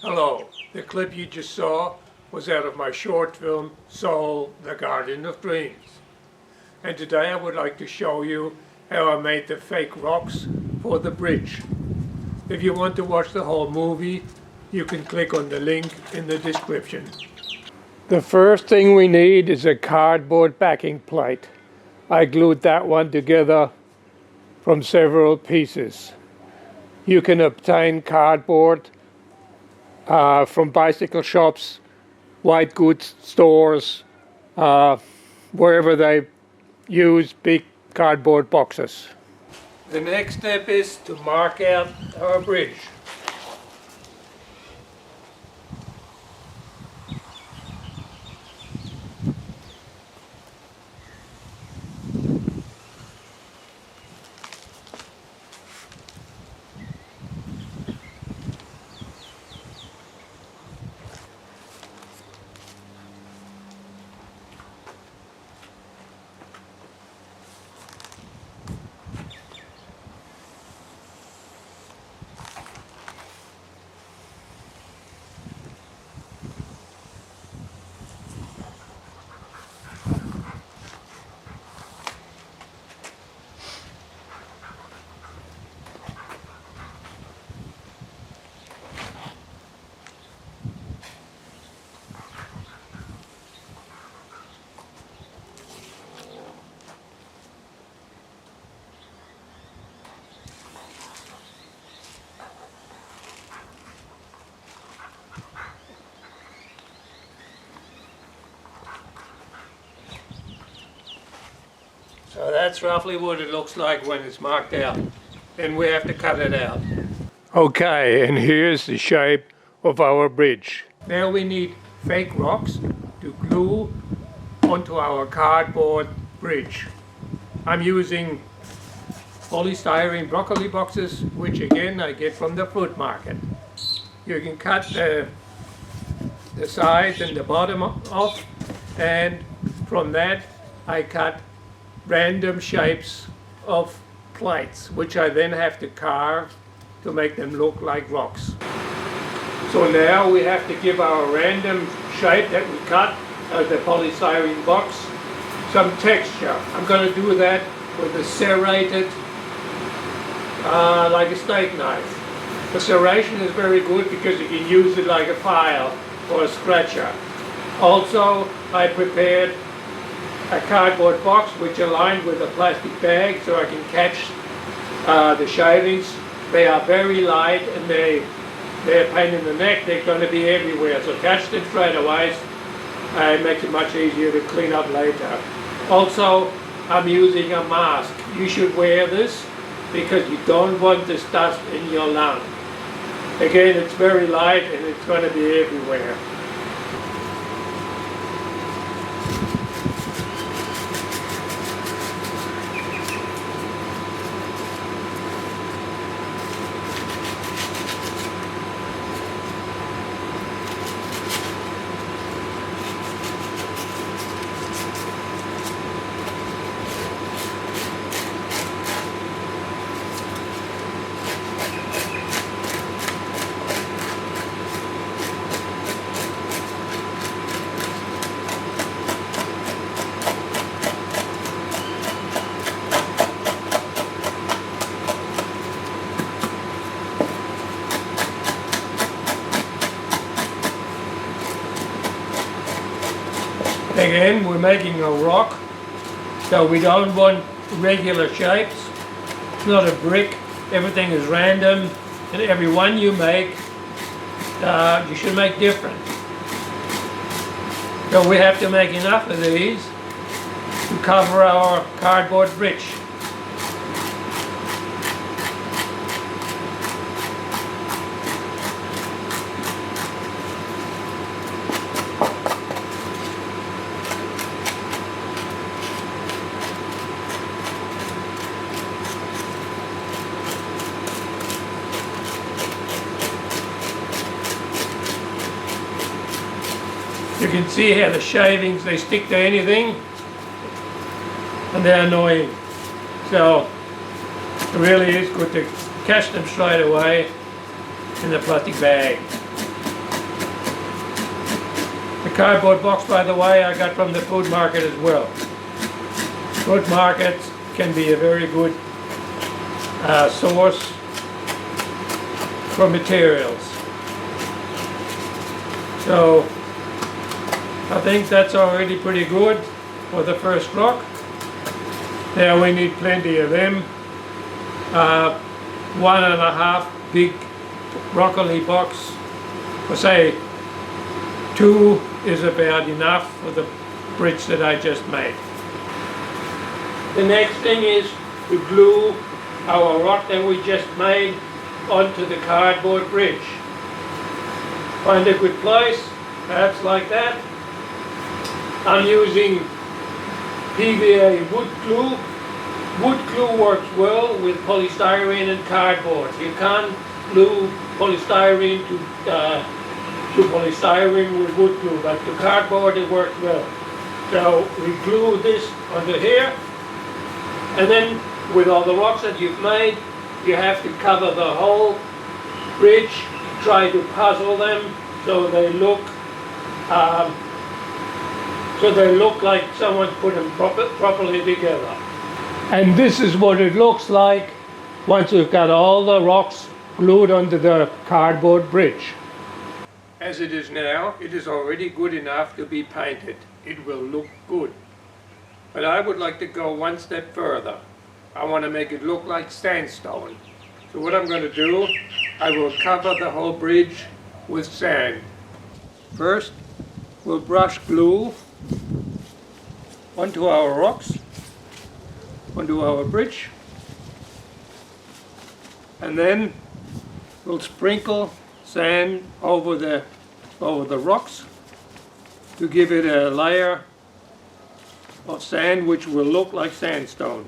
Hello, the clip you just saw was out of my short film, Soul, the Garden of Dreams. And today I would like to show you how I made the fake rocks for the bridge. If you want to watch the whole movie, you can click on the link in the description. The first thing we need is a cardboard backing plate. I glued that one together from several pieces. You can obtain cardboard from bicycle shops, white goods stores, wherever they use big cardboard boxes. The next step is to mark out our bridge. So that's roughly what it looks like when it's marked out. Then we have to cut it out. Okay, and here's the shape of our bridge. Now we need fake rocks to glue onto our cardboard bridge. I'm using polystyrene broccoli boxes, which again I get from the fruit market. You can cut the sides and the bottom off, and from that I cut random shapes of plates, which I then have to carve to make them look like rocks. So now we have to give our random shape that we cut out of the polystyrene box some texture. I'm going to do that with a serrated, like a steak knife. The serration is very good because you can use it like a file or a scratcher. Also, I prepared a cardboard box which aligned with a plastic bag so I can catch the shavings. They are very light and they're a pain in the neck. They're going to be everywhere, so catch them straight away. It makes it much easier to clean up later. Also, I'm using a mask. You should wear this because you don't want this dust in your lung. Again, it's very light and it's going to be everywhere. Again, we're making a rock, so we don't want regular shapes. It's not a brick, everything is random, and every one you make, you should make different. So we have to make enough of these to cover our cardboard bridge. You can see how the shavings, they stick to anything and they're annoying. So it really is good to catch them straight away in the plastic bag. cardboard box, by the way, I got from the food market as well. Food markets can be a very good source for materials. So I think that's already pretty good for the first rock. Now we need plenty of them. 1.5 big broccoli box, or say 2 is about enough for the bridge that I just made. The next thing is to glue our rock that we just made onto the cardboard bridge. Find a good place, perhaps like that. I'm using PVA wood glue. Wood glue works well with polystyrene and cardboard. You can't glue polystyrene to polystyrene with wood glue, but to cardboard it works well. So we glue this onto here, and then with all the rocks that you've made, you have to cover the whole bridge, try to puzzle them so they look like someone put them properly together. And this is what it looks like once we've got all the rocks glued onto the cardboard bridge. As it is now, it is already good enough to be painted. It will look good. But I would like to go one step further. I want to make it look like sandstone. So what I'm going to do, I will cover the whole bridge with sand. First, we'll brush glue onto our rocks, onto our bridge, and then we'll sprinkle sand over the rocks to give it a layer of sand which will look like sandstone.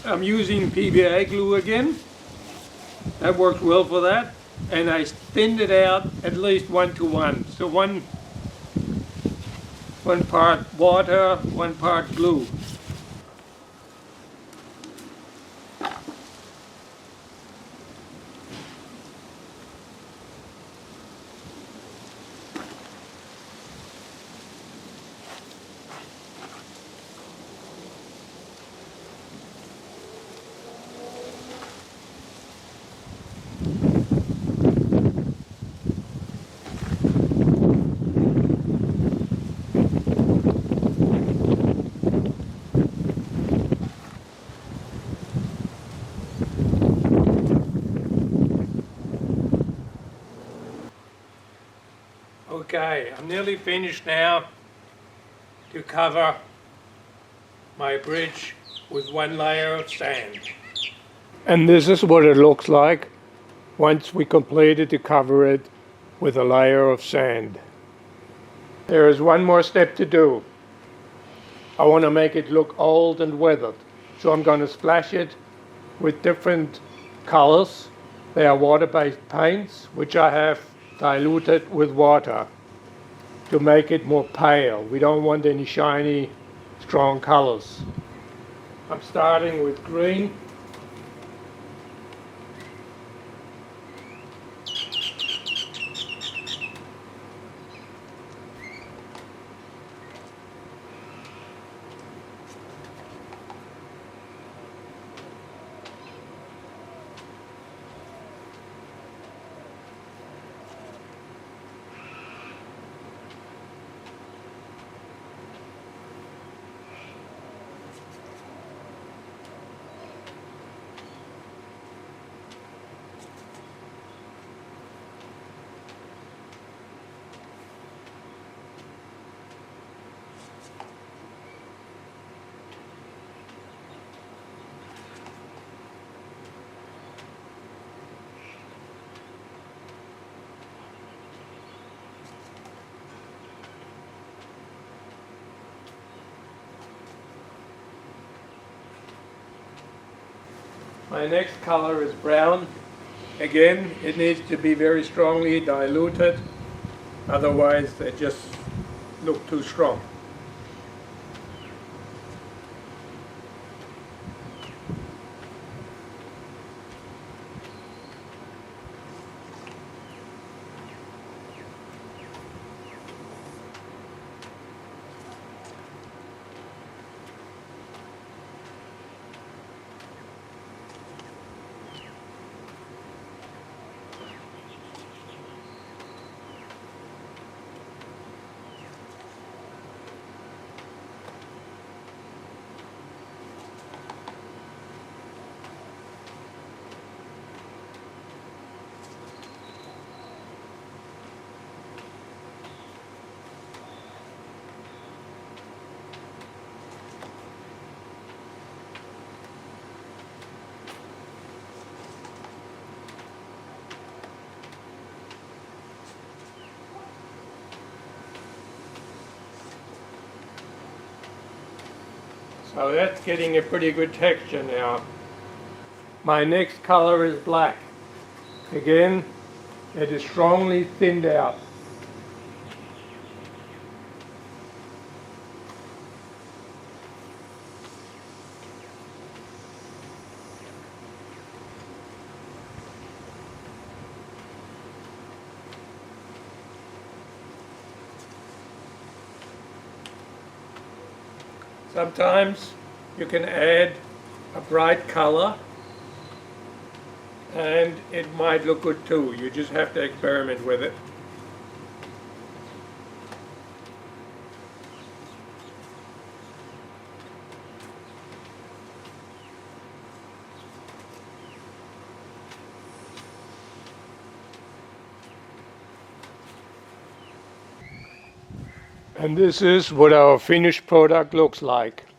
I'm using PVA glue again. That works well for that. And I thinned it out at least 1:1. So one part water, 1 part glue. Okay, I'm nearly finished now to cover my bridge with 1 layer of sand. And this is what it looks like once we completed to cover it with a layer of sand. There is one more step to do. I want to make it look old and weathered. So I'm going to splash it with different colors. They are water-based paints, which I have diluted with water to make it more pale. We don't want any shiny, strong colors. I'm starting with green. My next color is brown. Again, it needs to be very strongly diluted. Otherwise they just look too strong. So that's getting a pretty good texture now. My next color is black. Again, it is strongly thinned out. Sometimes you can add a bright color and it might look good too. You just have to experiment with it. And this is what our finished product looks like.